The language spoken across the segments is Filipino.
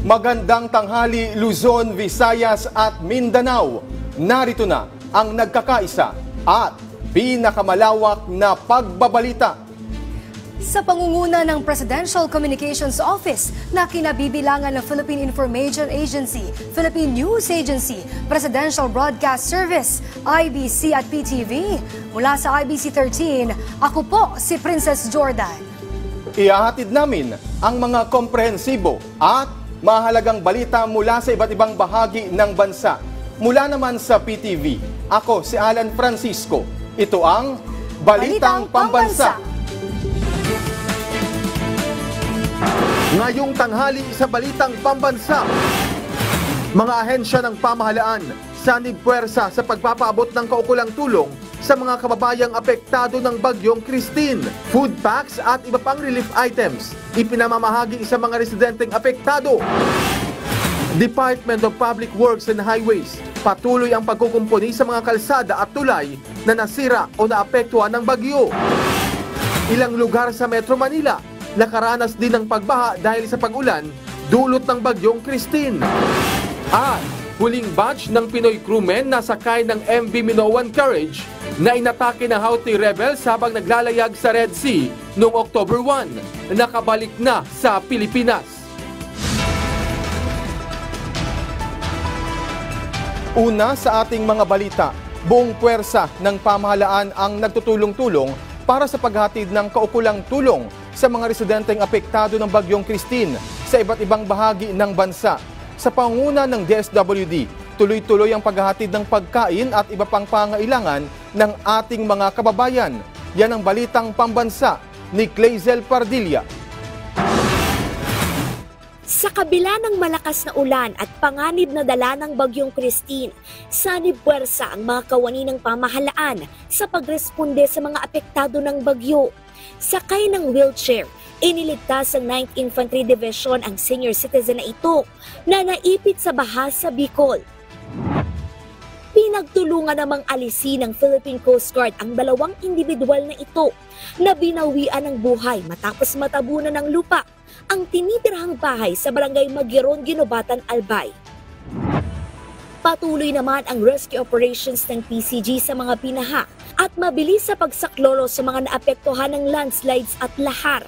Magandang tanghali Luzon, Visayas at Mindanao. Narito na ang nagkakaisa at pinakamalawak na pagbabalita. Sa pangunguna ng Presidential Communications Office na kinabibilangan ng Philippine Information Agency, Philippine News Agency, Presidential Broadcast Service, IBC at PTV. Mula sa IBC 13, ako po si Princess Jordan. Ihahatid namin ang mga komprehensibo at mahalagang balita mula sa iba't ibang bahagi ng bansa. Mula naman sa PTV, ako si Alan Francisco. Ito ang Balitang Pambansa. Ngayong tanghali sa Balitang Pambansa, mga ahensya ng pamahalaan sanib puwersa sa pagpapaabot ng kaukulang tulong sa mga kababayang apektado ng Bagyong Christine. Food packs at iba pang relief items ipinamamahagi sa mga residenteng apektado. Department of Public Works and Highways patuloy ang pagkukumpuni sa mga kalsada at tulay na nasira o naapektuhan ng bagyo. Ilang lugar sa Metro Manila nakaranas din ng pagbaha dahil sa pag-ulan dulot ng Bagyong Christine. At huling batch ng Pinoy crewmen na sakay ng MV Minoan Courage na inatake ng Houthi rebels habang naglalayag sa Red Sea noong October 1, nakabalik na sa Pilipinas. Una sa ating mga balita, buong puwersa ng pamahalaan ang nagtutulong-tulong para sa paghatid ng kaukulang tulong sa mga residenteng apektado ng Bagyong Christine sa iba't ibang bahagi ng bansa. Sa pangunguna ng DSWD, tuloy-tuloy ang paghahatid ng pagkain at iba pang pangailangan ng ating mga kababayan. Yan ang Balitang Pambansa ni Clazel Pardilla. Sa kabila ng malakas na ulan at panganib na dala ng Bagyong Christine, sanib puwersa ang mga kawani ng pamahalaan sa pagresponde sa mga apektado ng bagyo. Sakay ng wheelchair, iniligtas ng 9th Infantry Division ang senior citizen na ito na naipit sa baha sa Bicol. Pinagtulungan namang alisin ng Philippine Coast Guard ang dalawang individual na ito na binawian ng buhay matapos matabunan ng lupa ang tinitirhang bahay sa barangay Magiron, Ginobatan, Albay. Patuloy naman ang rescue operations ng PCG sa mga binaha at mabilis sa pagsaklolo sa mga naapektuhan ng landslides at lahar.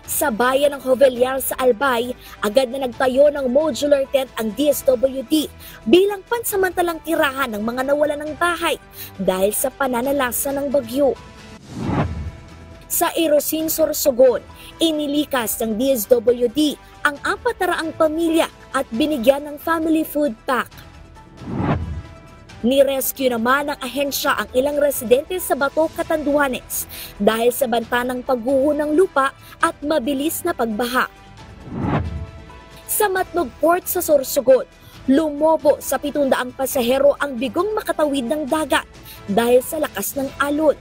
Sa bayan ng Jovellar sa Albay, agad na nagtayo ng modular tent ang DSWD bilang pansamantalang tirahan ng mga nawalan ng bahay dahil sa pananalasa ng bagyo. Sa Irosin, Sorsogon, inilikas ng DSWD ang 400 pamilya at binigyan ng family food pack. Ni-rescue naman ng ahensya ang ilang residente sa Bato, Catanduanes dahil sa banta ng pagguho ng lupa at mabilis na pagbaha. Sa Matnog Port sa Sorsogon, lumobo sa 700 pasahero ang bigong makatawid ng dagat dahil sa lakas ng alon.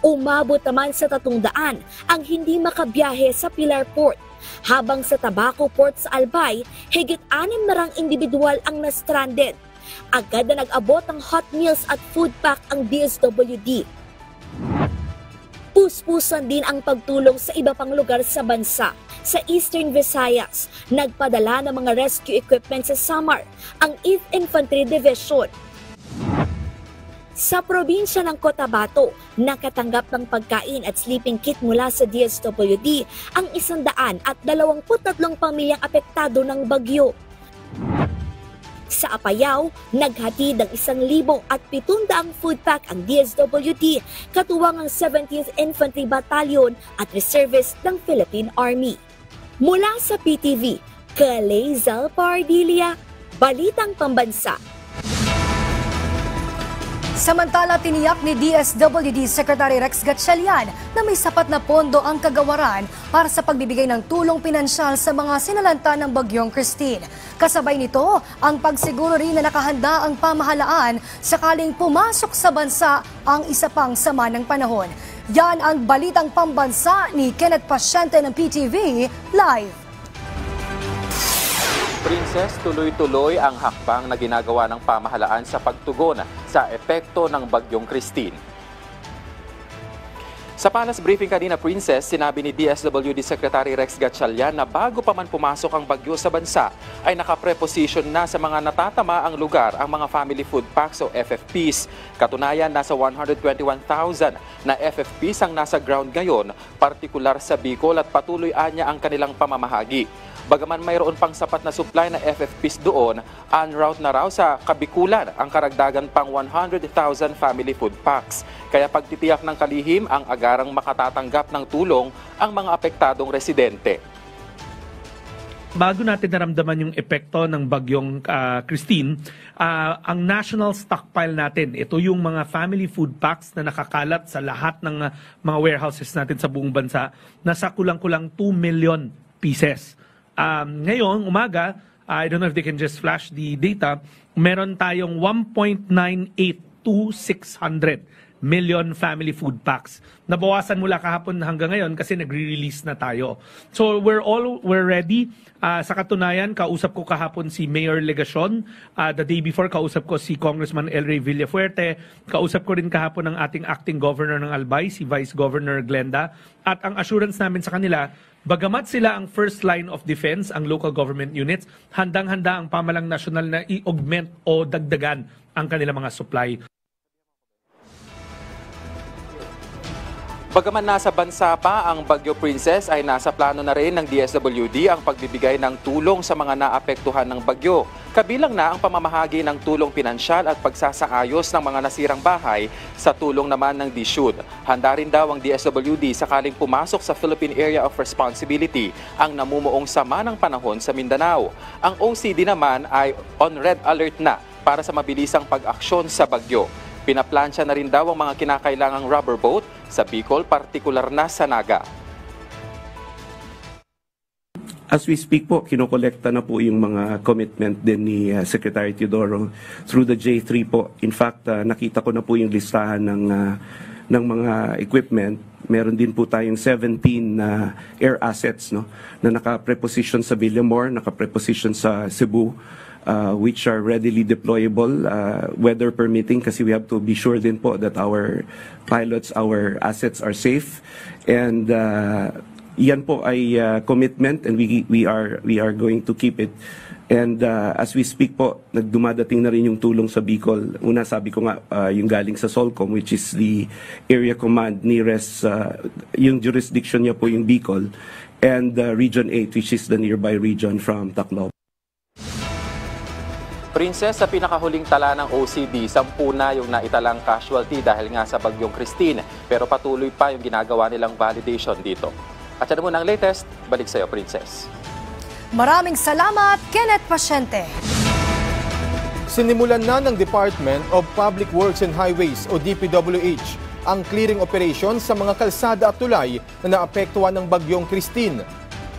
Umabot naman sa 300 ang hindi makabiyahe sa Pilar Port, habang sa Tabaco Port sa Albay, higit 6 individual ang na-stranded. Agad na nag-abot ng hot meals at food pack ang DSWD. Puspusan din ang pagtulong sa iba pang lugar sa bansa. Sa Eastern Visayas, nagpadala ng mga rescue equipment sa Samar ang 8th Infantry Division. Sa probinsya ng Cotabato, nakatanggap ng pagkain at sleeping kit mula sa DSWD ang 123 pamilyang apektado ng bagyo. Sa Apayao, naghatid ng 1,700 food pack ang DSWD, katuwang ang 17th Infantry Battalion at reservist ng Philippine Army. Mula sa PTV, Clazel Pardilla, Balitang Pambansa. Samantala, tiniyak ni DSWD Secretary Rex Gatchalian na may sapat na pondo ang kagawaran para sa pagbibigay ng tulong pinansyal sa mga sinalanta ng Bagyong Christine. Kasabay nito, ang pagsiguro rin na nakahanda ang pamahalaan sakaling pumasok sa bansa ang isa pang sama ng panahon. Yan ang Balitang Pambansa ni Kenneth Pasyente ng PTV Live. Princess, tuloy-tuloy ang hakbang na ginagawa ng pamahalaan sa pagtugon sa epekto ng Bagyong Christine. Sa Palace briefing kanina, Princess, sinabi ni DSWD Secretary Rex Gatchalian na bago pa man pumasok ang bagyo sa bansa, ay nakapreposition na sa mga natatama ang lugar ang mga Family Food Packs o FFPs. Katunayan, nasa 121,000 na FFPs ang nasa ground ngayon, partikular sa Bicol, at patuloy anya ang kanilang pamamahagi. Bagaman mayroon pang sapat na supply na FFPs doon, en route na raw sa Kabikulan ang karagdagan pang 100,000 family food packs. Kaya pagtitiyak ng kalihim ang agarang makatatanggap ng tulong ang mga apektadong residente. Bago natin naramdaman yung epekto ng bagyong Christine, ang national stockpile natin, ito yung mga family food packs na nakakalat sa lahat ng mga warehouses natin sa buong bansa, nasa kulang-kulang 2 million pieces. Ngayong umaga, I don't know if they can just flash the data, meron tayong 1.982,600 million family food packs. Nabawasan mula kahapon hanggang ngayon kasi nagre-release na tayo. So we're ready. Sa katunayan, kausap ko kahapon si Mayor Legacion. The day before, kausap ko si Congressman El Rey Villafuerte. Kausap ko rin kahapon ang ating acting governor ng Albay, si Vice Governor Glenda. At ang assurance namin sa kanila, bagamat sila ang first line of defense, ang local government units, handang-handa ang pamalang nasyonal na i-augment o dagdagan ang kanilang mga supply. Bagaman nasa bansa pa ang Bagyo Princess, ay nasa plano na rin ng DSWD ang pagbibigay ng tulong sa mga naapektuhan ng bagyo. Kabilang na ang pamamahagi ng tulong pinansyal at pagsasaayos ng mga nasirang bahay sa tulong naman ng DSUD. Handa rin daw ang DSWD sakaling pumasok sa Philippine Area of Responsibility ang namumuong sama ng panahon sa Mindanao. Ang OCD naman ay on red alert na para sa mabilisang pag-aksyon sa bagyo. Pinaplansya na rin daw ang mga kinakailangang rubber boat sa Bicol, partikular na sa Naga. As we speak po, kinokolekta na po yung mga commitment din ni Secretary Teodoro through the J3 po. In fact, nakita ko na po yung listahan ng mga equipment. Meron din po tayong 17 air assets, no, na naka-preposition sa Villamor, naka-preposition sa Cebu, which are readily deployable, weather permitting, kasi we have to be sure din po that our pilots, our assets are safe. And yan po ay commitment, and we are going to keep it. And as we speak po, nagdumadating na rin yung tulong sa Bicol. Una, sabi ko nga, yung galing sa Solcom, which is the area command nearest, yung jurisdiction niya po yung Bicol, and Region 8, which is the nearby region from Tacloban. Princess, sa pinakahuling tala ng OCD, 10 na yung naitalang casualty dahil nga sa Bagyong Christine. Pero patuloy pa yung ginagawa nilang validation dito. At yan muna ang latest. Balik sa'yo, Princess. Maraming salamat, Kenneth Pasyente. Sinimulan na ng Department of Public Works and Highways o DPWH ang clearing operation sa mga kalsada at tulay na naapektuhan ng Bagyong Christine.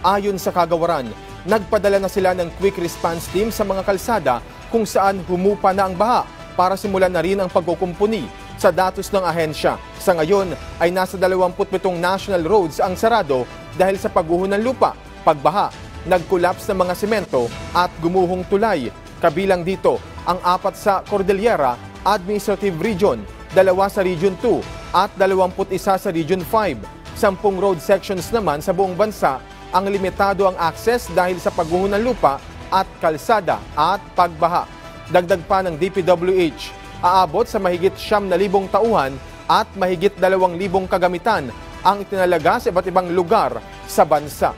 Ayon sa kagawaran, nagpadala na sila ng quick response team sa mga kalsada kung saan humupa na ang baha para simulan na rin ang pagkukumpuni sa datos ng ahensya. Sa ngayon ay nasa 27 national roads ang sarado dahil sa pagguho ng lupa, pagbaha, nag-collapse ng mga semento at gumuhong tulay. Kabilang dito ang 4 sa Cordillera Administrative Region, 2 sa Region 2 at 21 sa Region 5. 10 road sections naman sa buong bansa ang limitado ang access dahil sa pagguho ng lupa at kalsada at pagbaha. Dagdag pa ng DPWH, aabot sa mahigit 9,000 tauhan at mahigit 2,000 kagamitan ang itinalaga sa iba't ibang lugar sa bansa.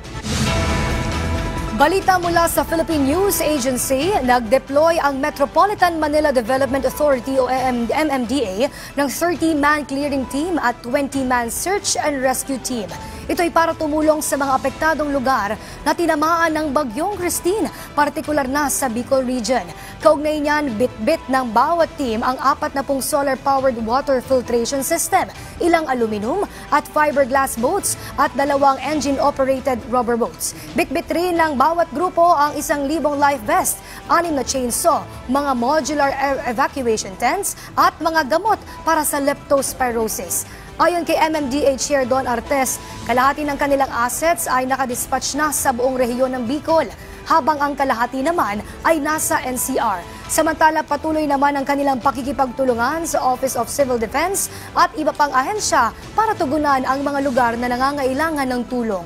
Balita mula sa Philippine News Agency, nag-deploy ang Metropolitan Manila Development Authority o MMDA ng 30-man clearing team at 20-man search and rescue team. Ito ay para tumulong sa mga apektadong lugar na tinamaan ng Bagyong Christine, partikular na sa Bicol Region. Kaugnay niyan, bit-bit ng bawat team ang 40 solar-powered water filtration system, ilang aluminum at fiberglass boats at 2 engine-operated rubber boats. Bit-bit rin ng bawat grupo ang 1,000 life vest, 6 na chainsaw, mga modular evacuation tents at mga gamot para sa leptospirosis. Ayon kay MMDA Chair Don Artes, kalahati ng kanilang assets ay nakadispatch na sa buong rehiyon ng Bicol, habang ang kalahati naman ay nasa NCR. Samantala, patuloy naman ang kanilang pakikipagtulungan sa Office of Civil Defense at iba pang ahensya para tugunan ang mga lugar na nangangailangan ng tulong.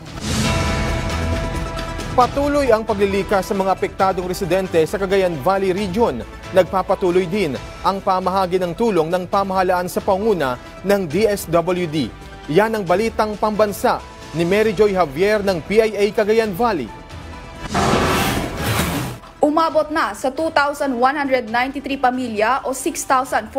Patuloy ang paglilikas sa mga apektadong residente sa Cagayan Valley Region. Nagpapatuloy din ang pamahagi ng tulong ng pamahalaan sa panguna ng DSWD. Yan ang balitang pambansa ni Mary Joy Javier ng PIA Cagayan Valley. Umabot na sa 2,193 pamilya o 6,427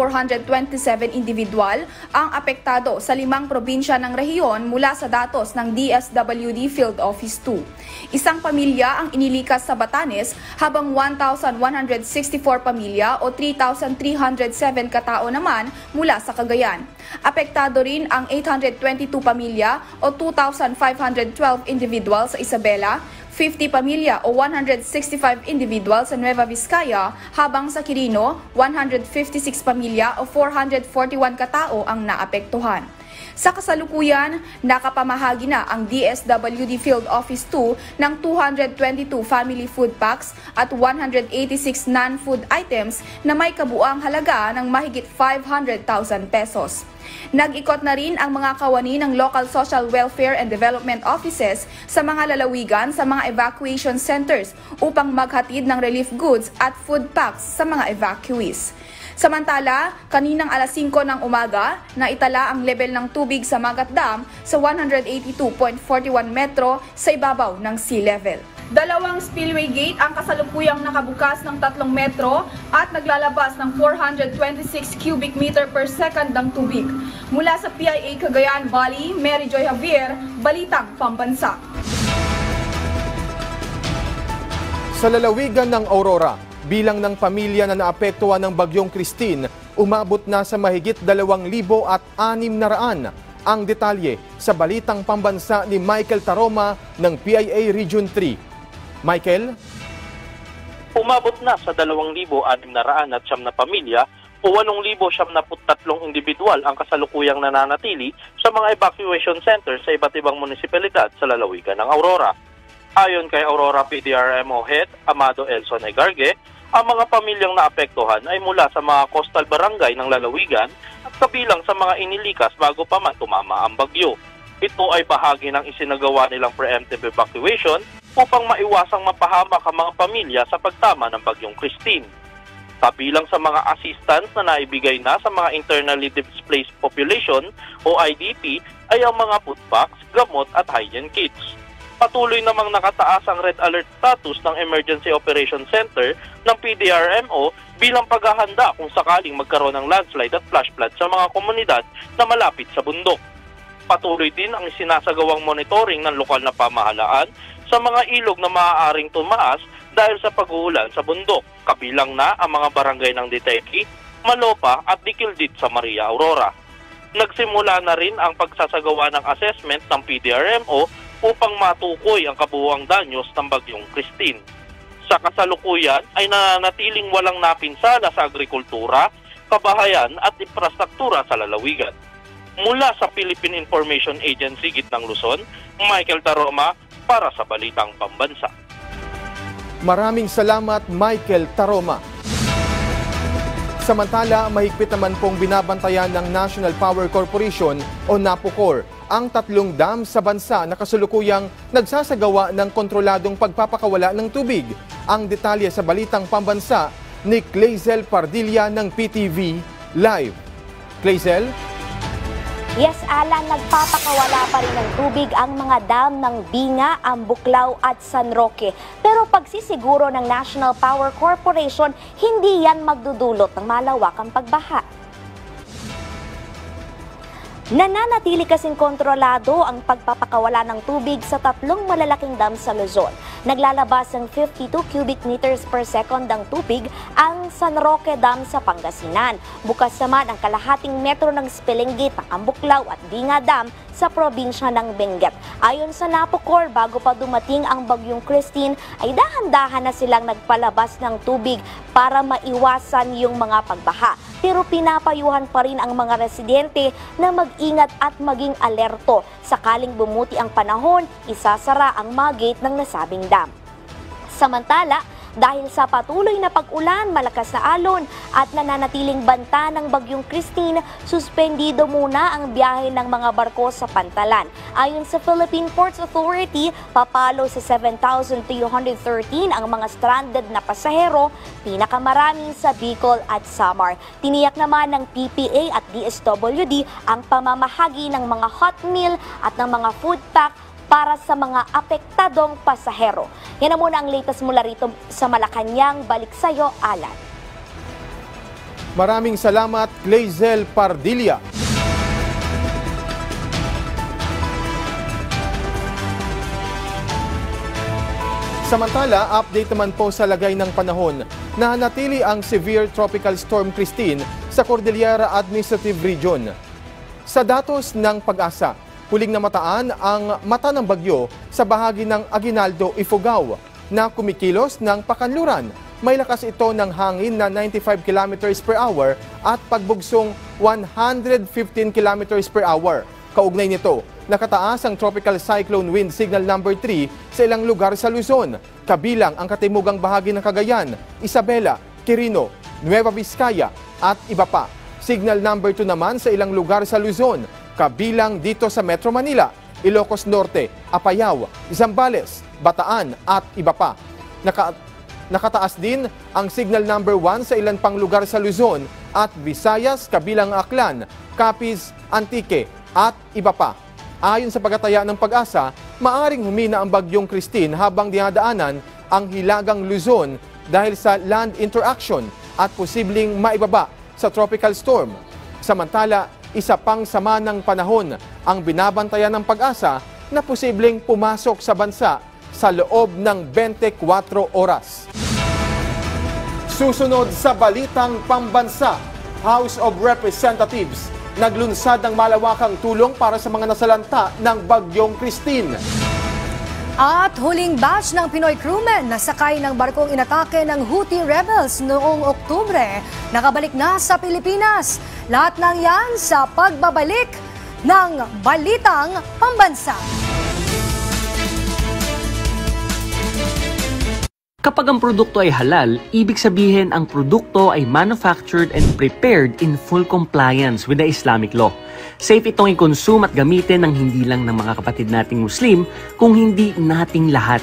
individual ang apektado sa 5 probinsya ng rehiyon mula sa datos ng DSWD Field Office 2. Isang pamilya ang inilikas sa Batanes habang 1,164 pamilya o 3,307 katao naman mula sa Cagayan. Apektado rin ang 822 pamilya o 2,512 individual sa Isabela, 50 pamilya o 165 individuals sa Nueva Vizcaya, habang sa Quirino, 156 pamilya o 441 katao ang naapektuhan. Sa kasalukuyan, nakapamahagi na ang DSWD Field Office 2 ng 222 family food packs at 186 non-food items na may kabuuang halaga ng mahigit 500,000 pesos. Nag-ikot na rin ang mga kawani ng Local Social Welfare and Development Offices sa mga lalawigan sa mga evacuation centers upang maghatid ng relief goods at food packs sa mga evacuees. Samantala, kaninang alas 5 ng umaga, naitala ang level ng tubig sa Magat Dam sa 182.41 metro sa ibabaw ng sea level. 2 spillway gate ang kasalukuyang nakabukas ng 3 metro at naglalabas ng 426 cubic meter per second ng tubig. Mula sa PIA Cagayan Valley, Mary Joy Javier, Balitang Pambansa. Sa lalawigan ng Aurora, bilang ng pamilya na naapektuhan ng Bagyong Christine, umabot na sa mahigit 2,600. Ang detalye sa Balitang Pambansa ni Michael Taroma ng PIA Region 3. Michael? Umabot na sa 2,600 na pamilya o 8,773 individual ang kasalukuyang nananatili sa mga evacuation centers sa iba't ibang munisipalidad sa lalawigan ng Aurora. Ayon kay Aurora PDRMO Head Amado Elson Egarge, ang mga pamilyang naapektuhan ay mula sa mga coastal barangay ng lalawigan at kabilang sa mga inilikas bago pa man tumama ang bagyo. Ito ay bahagi ng isinagawa nilang preemptive evacuation upang maiwasang mapahamak ang mga pamilya sa pagtama ng Bagyong Christine. Kabilang sa mga assistance na naibigay na sa mga internally displaced population o IDP ay ang mga food packs, gamot at hygiene kits. Patuloy namang nakataas ang red alert status ng Emergency Operation Center ng PDRMO bilang paghahanda kung sakaling magkaroon ng landslide at flash flood sa mga komunidad na malapit sa bundok. Patuloy din ang isinasagawang monitoring ng lokal na pamahalaan sa mga ilog na maaaring tumaas dahil sa pag-uulan sa bundok, kabilang na ang mga barangay ng Diteki, Malopa at Dikildit sa Maria Aurora. Nagsimula na rin ang pagsasagawa ng assessment ng PDRMO upang matukoy ang kabuuang danyos ng Bagyong Christine. Sa kasalukuyan ay nananatiling walang napinsala sa agrikultura, kabahayan at infrastruktura sa lalawigan. Mula sa Philippine Information Agency Gitnang Luzon, Michael Taroma para sa Balitang Pambansa. Maraming salamat, Michael Taroma. Samantala, mahigpit naman pong binabantayan ng National Power Corporation o NAPOCOR ang 3 dam sa bansa na kasulukuyang nagsasagawa ng kontroladong pagpapakawala ng tubig. Ang detalye sa Balitang Pambansa ni Clazel Pardilla ng PTV Live. Clazel? Yes, Alan, nagpapakawala pa rin ng tubig ang mga dam ng Binga, Ambuklaw at San Roque. Pero pagsisiguro ng National Power Corporation, hindi yan magdudulot ng malawakang pagbaha. Nananatili kasing kontrolado ang pagpapakawala ng tubig sa 3 malalaking dam sa Luzon. Naglalabas ng 52 cubic meters per second ang tubig ang San Roque Dam sa Pangasinan. Bukas naman ang kalahating metro ng spilling gate ng Ambuklaw at Binga Dam sa probinsya ng Benguet. Ayon sa NAPOCOR, bago pa dumating ang Bagyong Christine, ay dahan-dahan na silang nagpalabas ng tubig para maiwasan yung mga pagbaha. pero pinapayuhan pa rin ang mga residente na mag-ingat at maging alerto. Sakaling bumuti ang panahon, isasara ang mga gate ng nasabing dam. Samantala, dahil sa patuloy na pag-ulan, malakas na alon at nananatiling banta ng Bagyong Christine, suspendido muna ang biyahe ng mga barko sa Pantalan. Ayon sa Philippine Ports Authority, papalo sa 7,313 ang mga stranded na pasahero, pinakamarami sa Bicol at Samar. Tiniyak naman ng PPA at DSWD ang pamamahagi ng mga hot meal at ng mga food pack para sa mga apektadong pasahero. Yan na muna ang latest mula rito sa Malacanang. Balik sa'yo, Alan. Maraming salamat, Glaizel Pardilla. Samantala, update naman po sa lagay ng panahon. Nanatili ang severe tropical storm Christine sa Cordillera Administrative Region. Sa datos ng Pag-asa, huling namataan ang mata ng bagyo sa bahagi ng Aguinaldo, Ifugao na kumikilos ng pakanluran. May lakas ito ng hangin na 95 km per hour at pagbugsong 115 km per hour. Kaugnay nito, nakataas ang Tropical Cyclone Wind Signal number 3 sa ilang lugar sa Luzon, kabilang ang katimugang bahagi ng Cagayan, Isabela, Quirino, Nueva Vizcaya at iba pa. Signal number 2 naman sa ilang lugar sa Luzon, kabilang dito sa Metro Manila, Ilocos Norte, Apayao, Zambales, Bataan at iba pa. Nakataas din ang signal number 1 sa ilan pang lugar sa Luzon at Visayas, kabilang Aklan, Capiz, Antique at iba pa. Ayon sa pagtataya ng Pag-asa, maaring humina ang Bagyong Christine habang dinadaanan ang Hilagang Luzon dahil sa land interaction at posibleng maibaba sa tropical storm. Samantala, isa pang sama ng panahon ang binabantayan ng Pag-asa na posibleng pumasok sa bansa sa loob ng 24 oras. Susunod sa Balitang Pambansa, House of Representatives naglunsad ng malawakang tulong para sa mga nasalanta ng Bagyong Christine. At huling batch ng Pinoy crewmen na sakay ng barkong inatake ng Houthi rebels noong Oktubre nakabalik na sa Pilipinas. Lahat ng yan sa pagbabalik ng Balitang Pambansa. Kapag ang produkto ay halal, ibig sabihin ang produkto ay manufactured and prepared in full compliance with the Islamic law. Safe itong i-consume at gamitin ng hindi lang ng mga kapatid nating Muslim, kung hindi nating lahat.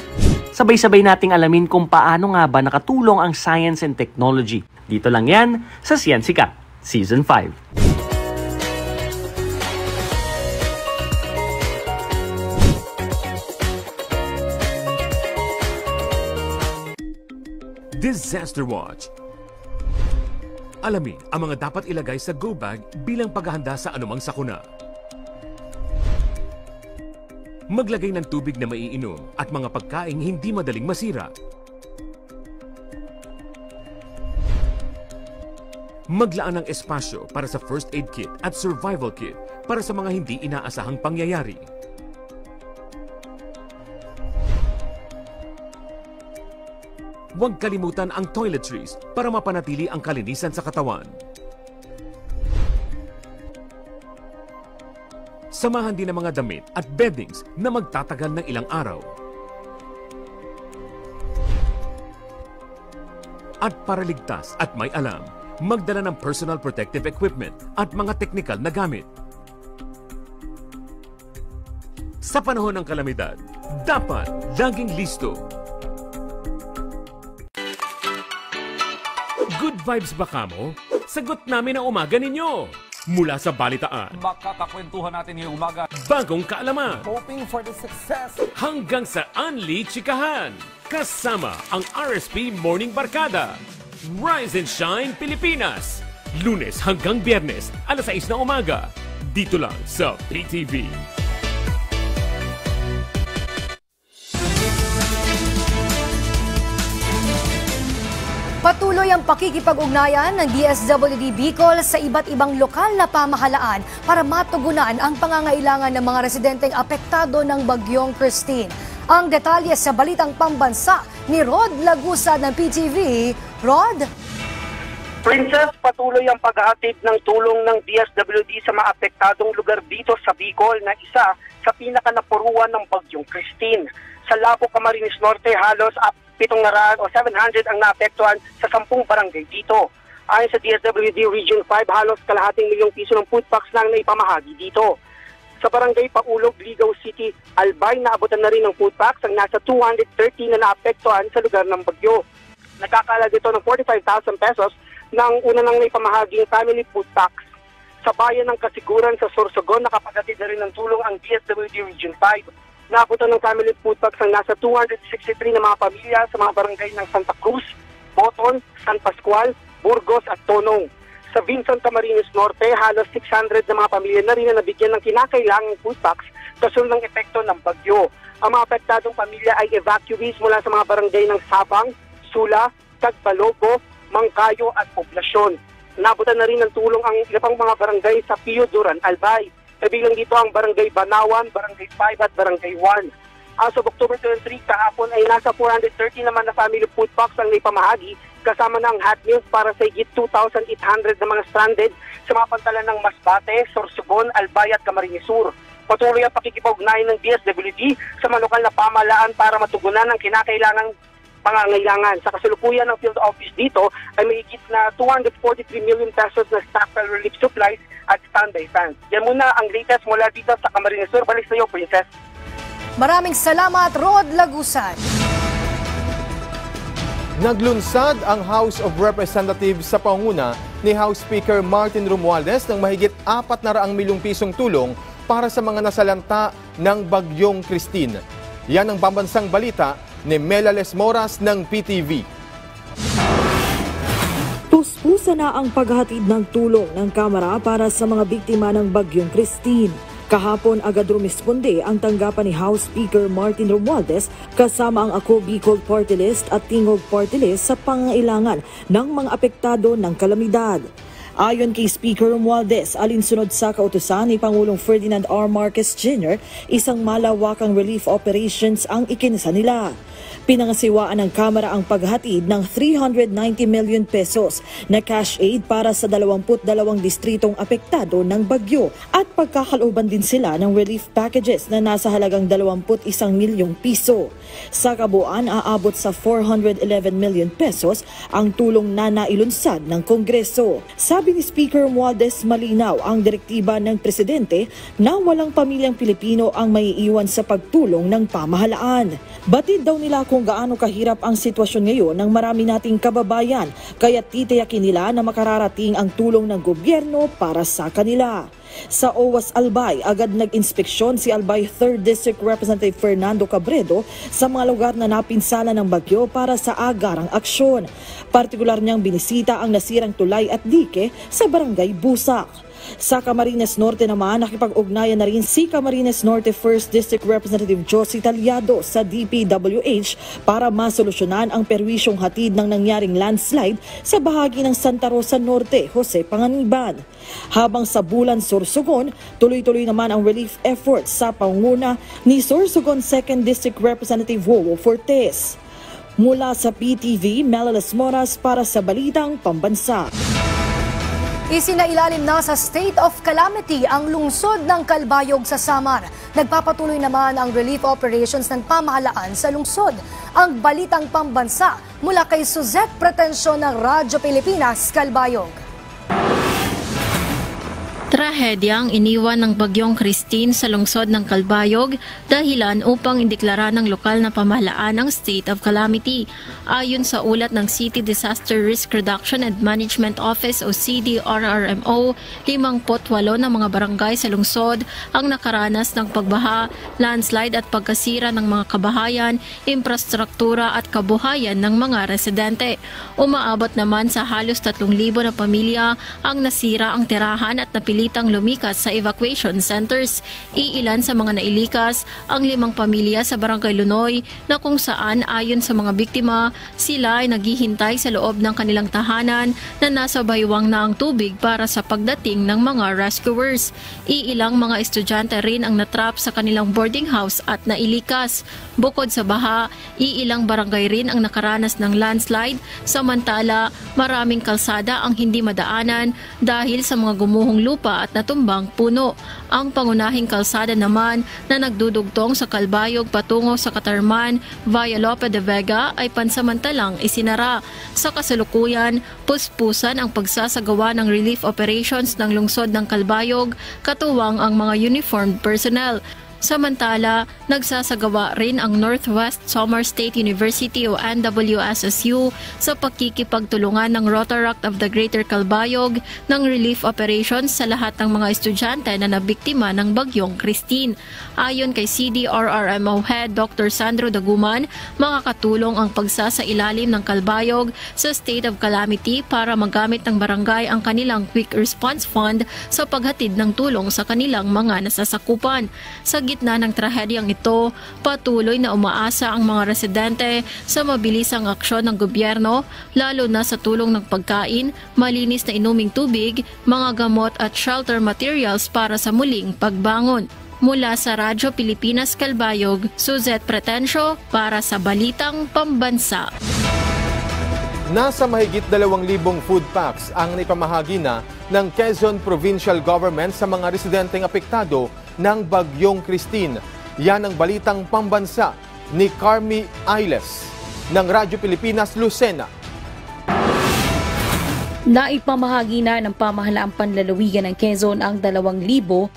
Sabay-sabay nating alamin kung paano nga ba nakatulong ang science and technology. Dito lang yan sa Siyensika, Season 5. Disaster Watch. Alamin ang mga dapat ilagay sa go bag bilang paghahanda sa anumang sakuna. Maglagay ng tubig na maiinom at mga pagkaing hindi madaling masira. Maglaan ng espasyo para sa first aid kit at survival kit para sa mga hindi inaasahang pangyayari. Huwag kalimutan ang toiletries para mapanatili ang kalinisan sa katawan. Samahan din ang mga damit at beddings na magtatagal ng ilang araw. At para ligtas at may alam, magdala ng personal protective equipment at mga teknikal na gamit. Sa panahon ng kalamidad, dapat laging listo. Good vibes ba kamo? Sagot namin ang umaga ninyo. Mula sa balitaan, makakakwentuhan natin ngayong umaga. Bagong kaalaman. Hoping for the success. Hanggang sa Unli Chikahan. Kasama ang RSP Morning Barkada. Rise and Shine Pilipinas. Lunes hanggang Biyernes, alas 6 na umaga. Dito lang sa PTV. Patuloy ang pakikipag-ugnayan ng DSWD Bicol sa iba't ibang lokal na pamahalaan para matugunan ang pangangailangan ng mga residenteng apektado ng Bagyong Christine. Ang detalye sa Balitang Pambansa ni Rod Lagusa ng PTV. Rod? Princess, patuloy ang paghahatid ng tulong ng DSWD sa mga apektadong lugar dito sa Bicol na isa sa pinakanapuruan ng bagyong Christine. Sa Labo, Camarines Norte, halos 700 o 700 ang naapektuhan sa 10 barangay dito. Ayon sa DSWD Region 5, halos kalahating milyong piso ng food packs lang na ipamahagi dito. Sa barangay Paulog, Ligaw City, Albay, naabutan na rin ng food packs ang nasa 230 na naapektuhan sa lugar ng bagyo. Nakakalaga ito ng 45,000 pesos ng una nang naipamahaging family food packs. Sa bayan ng Kasiguran sa Sorsogon, nakapaghatid na rin ng tulong ang DSWD Region 5. Naabutan ng family food packs ang nasa 263 na mga pamilya sa mga barangay ng Santa Cruz, Boton, San Pascual, Burgos at Tonong. Sa Vincent, Camarines Norte, halos 600 na mga pamilya na rin na nabigyan ng kinakailangang food packs kasunod ng epekto ng bagyo. Ang mga apektadong pamilya ay evacuees mula sa mga barangay ng Sabang, Sula, Tagpalobo, Mangkayo at Poblasyon. Nabutan na rin ng tulong ang ilang pang mga barangay sa Pio Duran, Albay. Kabilang dito ang Barangay Banawan, Barangay 5 at Barangay 1. As of October 23, kahapon ay nasa 430 naman na family food packs ang naipamahagi kasama ng hot meals para sa higit 2,800 na mga stranded sa mga pantalan ng Masbate, Sorsogon, Albay at Camarines Sur. Patuloy ang pakikipag-ugnayan ng DSWD sa mga lokal na pamahalaan para matugunan ang kinakailangang pangangailangan. Sa kasalukuyan ng field office dito ay may higit na 243 million pesos na stockpile relief supplies at standby funds. Yan muna ang latest mula dito sa Camarines Sur. Balik sa iyo, Princess. Maraming salamat, Rod Lagusan. Naglunsad ang House of Representatives sa pangunguna ni House Speaker Martin Romualdez ng mahigit 400 milyong pisong tulong para sa mga nasalanta ng bagyong Christine. Yan ang pambansang balita ni Melales Moras ng PTV. Puspusa na ang paghatid ng tulong ng Kamara para sa mga biktima ng bagyong Christine. Kahapon agad rumisponde ang tanggapan ni House Speaker Martin Romualdez kasama ang Ako Bicol Party List at Tingog Party List sa pangailangan ng mga apektado ng kalamidad. Ayon kay Speaker Romualdez, alinsunod sa kautusan ni Pangulong Ferdinand R. Marquez Jr., isang malawakang relief operations ang ikinasa nila. Pinangasiwaan ng Kamara ang paghatid ng 390 million pesos na cash aid para sa 22 distritong apektado ng bagyo at pagkakalooban din sila ng relief packages na nasa halagang 21 milyong piso. Sa kabuuan, aabot sa 411 million pesos ang tulong na nailunsad ng Kongreso. Sabi ni Speaker Romualdez, malinaw ang direktiba ng Presidente na walang pamilyang Pilipino ang maiiwan sa pagtulong ng pamahalaan. Batid daw nila kung gaano kahirap ang sitwasyon ngayon ng marami nating kababayan, kaya titiyakin nila na makararating ang tulong ng gobyerno para sa kanila. Sa OWAS Albay, agad nag-inspeksyon si Albay 3rd District Representative Fernando Cabredo sa mga lugar na napinsala ng bagyo para sa agarang aksyon. Partikular niyang binisita ang nasirang tulay at dike sa Barangay Busak. Sa Camarines Norte naman, nakipag-ugnayan na rin si Camarines Norte 1st District Representative Josie Talyado sa DPWH para masolusyonan ang perwisyong hatid ng nangyaring landslide sa bahagi ng Santa Rosa Norte, Jose Panganiban. Habang sa Bulan, Sorsogon, tuloy-tuloy naman ang relief efforts sa pangunguna ni Sorsogon 2nd District Representative Wowo Fortes. Mula sa PTV, Melales Moras para sa Balitang Pambansa. Isinailalim na sa state of calamity ang lungsod ng Calbayog sa Samar. Nagpapatuloy naman ang relief operations ng pamahalaan sa lungsod. Ang Balitang Pambansa mula kay Suzette Pretensyon ng Radyo Pilipinas, Calbayog. Trahedya ang iniwan ng bagyong Christine sa lungsod ng Calbayog dahilan upang indeklara ng lokal na pamahalaan ang state of calamity. Ayon sa ulat ng City Disaster Risk Reduction and Management Office o CDRRMO, 58 na mga barangay sa lungsod ang nakaranas ng pagbaha, landslide at pagkasira ng mga kabahayan, infrastruktura at kabuhayan ng mga residente. Umaabot naman sa halos 3,000 na pamilya ang nasira ang tirahan at napili napilitang lumikas sa evacuation centers. Iilan sa mga nailikas ang 5 pamilya sa Barangay Lunoy na kung saan ayon sa mga biktima, sila ay naghihintay sa loob ng kanilang tahanan na nasa baywang na ang tubig para sa pagdating ng mga rescuers. Iilang mga estudyante rin ang natrap sa kanilang boarding house at nailikas. Bukod sa baha, iilang barangay rin ang nakaranas ng landslide, samantala maraming kalsada ang hindi madaanan dahil sa mga gumuhong lupa at natumbang puno. Ang pangunahing kalsada naman na nagdudugtong sa Calbayog patungo sa Catarman via Lope de Vega ay pansamantalang isinara. Sa kasalukuyan, puspusan ang pagsasagawa ng relief operations ng lungsod ng Calbayog, katuwang ang mga uniformed personnel. Samantala, nagsasagawa rin ang Northwest Samar State University o NWSSU sa pakikipagtulungan ng Rotaract of the Greater Calbayog ng relief operations sa lahat ng mga estudyante na nabiktima ng bagyong Christine. Ayon kay CDRRMO Head Dr. Sandro Daguman, makakatulong ang pagsasailalim ng Calbayog sa state of calamity para magamit ng barangay ang kanilang Quick Response Fund sa paghatid ng tulong sa kanilang mga nasasakupan. Sa gitna ng trahedyang ito, patuloy na umaasa ang mga residente sa mabilisang aksyon ng gobyerno, lalo na sa tulong ng pagkain, malinis na inuming tubig, mga gamot at shelter materials para sa muling pagbangon. Mula sa Radyo Pilipinas Calbayog, Suzette Pretensio para sa Balitang Pambansa. Nasa mahigit 2,000 food packs ang naipamahagi na ng Quezon Provincial Government sa mga residenteng apektado ng Bagyong Christine. Yan ang Balitang Pambansa ni Carmi Ailes ng Radyo Pilipinas Lucena. Naipamahagi na ng pamahalaang panlalawigan ng Quezon ang 2,500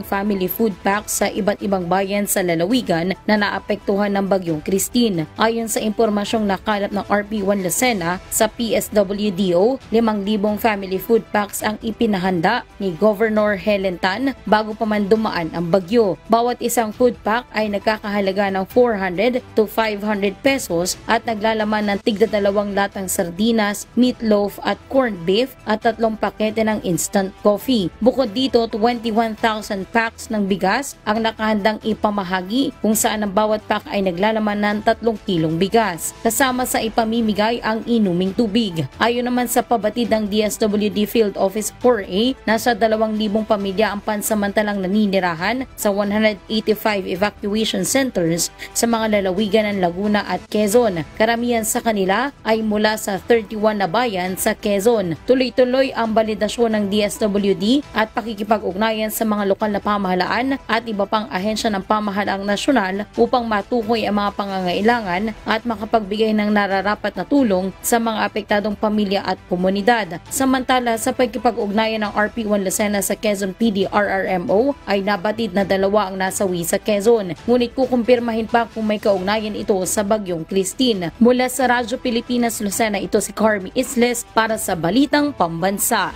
family food packs sa iba't ibang bayan sa lalawigan na naapektuhan ng Bagyong Christine. Ayon sa impormasyong nakalap ng RP1 Lucena sa PSWDO, 5,000 family food packs ang ipinahanda ni Governor Helen Tan bago pa man dumaan ang bagyo. Bawat isang food pack ay nagkakahalaga ng 400 to 500 pesos at naglalaman ng tigda 2 latang sardinas, meatloaf at corned beef at 3 pakete ng instant coffee. Bukod dito, 21,000 packs ng bigas ang nakahandang ipamahagi kung saan ang bawat pack ay naglalaman ng 3 kilong bigas. Kasama sa ipamimigay ang inuming tubig. Ayon naman sa pabatid ng DSWD Field Office 4A, nasa 2,000 pamilya ang pansamantalang naninirahan sa 185 evacuation centers sa mga lalawigan ng Laguna at Quezon. Karamihan sa kanila ay mula sa 31 na bayan sa Quezon. Tuloy-tuloy ang balidasyon ng DSWD at pakikipag-ugnayan sa mga lokal na pamahalaan at iba pang ahensya ng pamahalaang nasyonal upang matukoy ang mga pangangailangan at makapagbigay ng nararapat na tulong sa mga apektadong pamilya at komunidad. Samantala, sa pagkipag-ugnayan ng RP1 Lucena sa Quezon PD RRMO ay nabatid na 2 ang nasawi sa Quezon. Ngunit kukumpirmahin pa kung may kaugnayan ito sa Bagyong Christine. Mula sa Radyo Pilipinas Lucena, ito si Carmi Isles para sa Balitang Pambansa.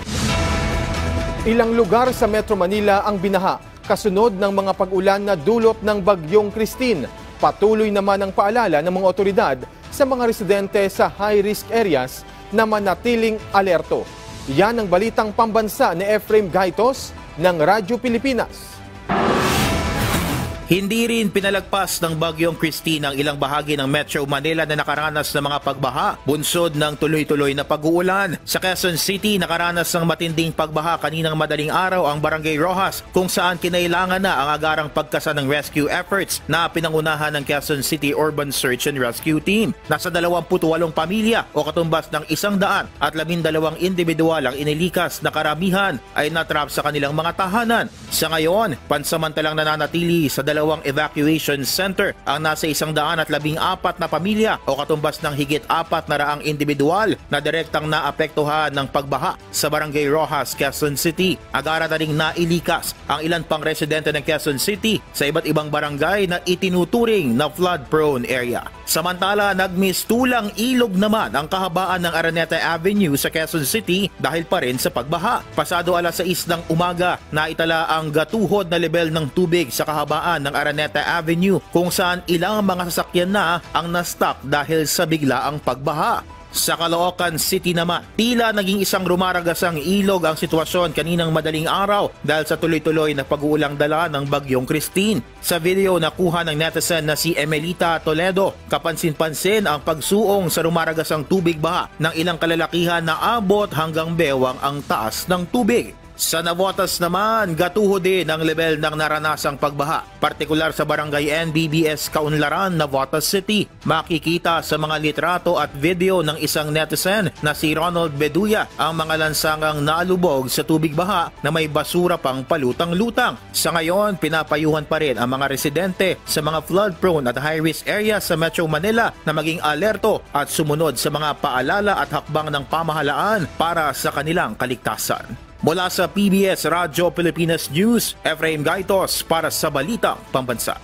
Ilang lugar sa Metro Manila ang binaha kasunod ng mga pag-ulan na dulot ng Bagyong Christine. Patuloy naman ang paalala ng mga otoridad sa mga residente sa high-risk areas na manatiling alerto. Yan ang Balitang Pambansa ni Efraim Gaitos ng Radyo Pilipinas. Hindi rin pinalagpas ng Bagyong Christine ang ilang bahagi ng Metro Manila na nakaranas ng mga pagbaha, bunsod ng tuloy-tuloy na pag-uulan. Sa Quezon City, nakaranas ng matinding pagbaha kaninang madaling araw ang Barangay Rojas, kung saan kinailangan na ang agarang pagkasa ng rescue efforts na pinangunahan ng Quezon City Urban Search and Rescue Team. Nasa 28 pamilya o katumbas ng 112 individual ang inilikas na karamihan ay natrap sa kanilang mga tahanan. Sa ngayon, pansamantalang nananatili sa 2 evacuation center ang nasa 114 na pamilya o katumbas ng higit 400 individual na direktang naapektuhan ng pagbaha sa Barangay Rojas, Quezon City. Agara na ring nailikas ang ilan pang residente ng Quezon City sa iba't ibang barangay na itinuturing na flood-prone area. Samantala, nagmistulang ilog naman ang kahabaan ng Araneta Avenue sa Quezon City dahil pa rin sa pagbaha. Pasado alas 6 ng umaga, naitala ang gatuhod na level ng tubig sa kahabaan ng Araneta Avenue kung saan ilang mga sasakyan na ang na-stop dahil sa biglaang pagbaha. Sa Caloocan City naman, tila naging isang rumaragasang ilog ang sitwasyon kaninang madaling araw dahil sa tuloy-tuloy na pag-uulang dala ng bagyong Christine. Sa video na kuha ng netizen na si Emelita Toledo, kapansin-pansin ang pagsuong sa rumaragasang tubig baha ng ilang kalalakihan na abot hanggang bewang ang taas ng tubig. Sa Navotas naman, gatuho din ang level ng naranasang pagbaha, partikular sa barangay NBBS Kaunlaran, Navotas City. Makikita sa mga litrato at video ng isang netizen na si Ronald Beduya ang mga lansangang naalubog sa tubig baha na may basura pang palutang-lutang. Sa ngayon, pinapayuhan pa rin ang mga residente sa mga flood-prone at high-risk area sa Metro Manila na maging alerto at sumunod sa mga paalala at hakbang ng pamahalaan para sa kanilang kaligtasan. Mula sa PBS Radyo Pilipinas News, Efraim Gaitos para sa Balitang Pambansa.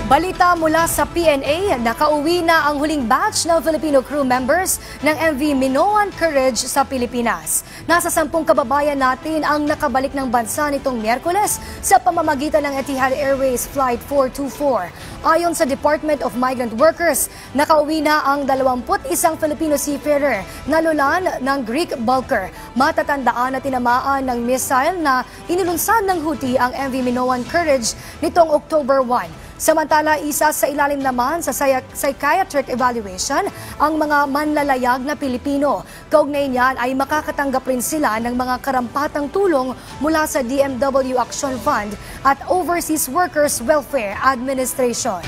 Balita mula sa PNA, nakauwi na ang huling batch ng Filipino crew members ng MV Minoan Courage sa Pilipinas. Nasa 10 kababayan natin ang nakabalik ng bansa nitong Miyerkules sa pamamagitan ng Etihad Airways Flight 424. Ayon sa Department of Migrant Workers, nakauwi na ang 21 Filipino seafarer na lulan ng Greek bulker. Matatandaan na tinamaan ng missile na inilunsad ng Houthi ang MV Minoan Courage nitong October 1. Samantala, isa sa ilalim naman sa psychiatric evaluation ang mga manlalayag na Pilipino. Kaugnay niyan ay makakatanggap rin sila ng mga karampatang tulong mula sa DMW Action Fund at Overseas Workers Welfare Administration.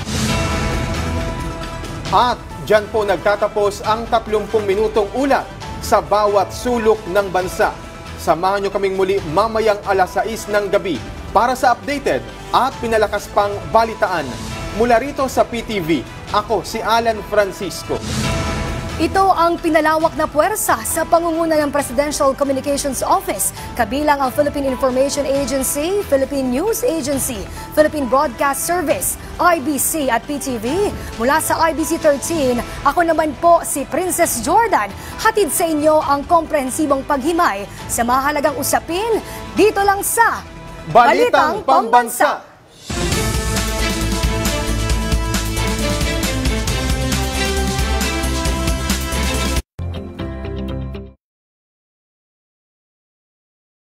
At dyan po nagtatapos ang 30 minutong ulat sa bawat sulok ng bansa. Samahan nyo kaming muli mamayang alas 6 ng gabi para sa updated at pinalakas pang balitaan. Mula rito sa PTV, ako si Alan Francisco. Ito ang pinalawak na puwersa sa pangunguna ng Presidential Communications Office, kabilang ang Philippine Information Agency, Philippine News Agency, Philippine Broadcast Service, IBC at PTV. Mula sa IBC 13, ako naman po si Princess Jordan. Hatid sa inyo ang komprehensibong paghimay sa mahalagang usapin dito lang sa Balitang Pambansa.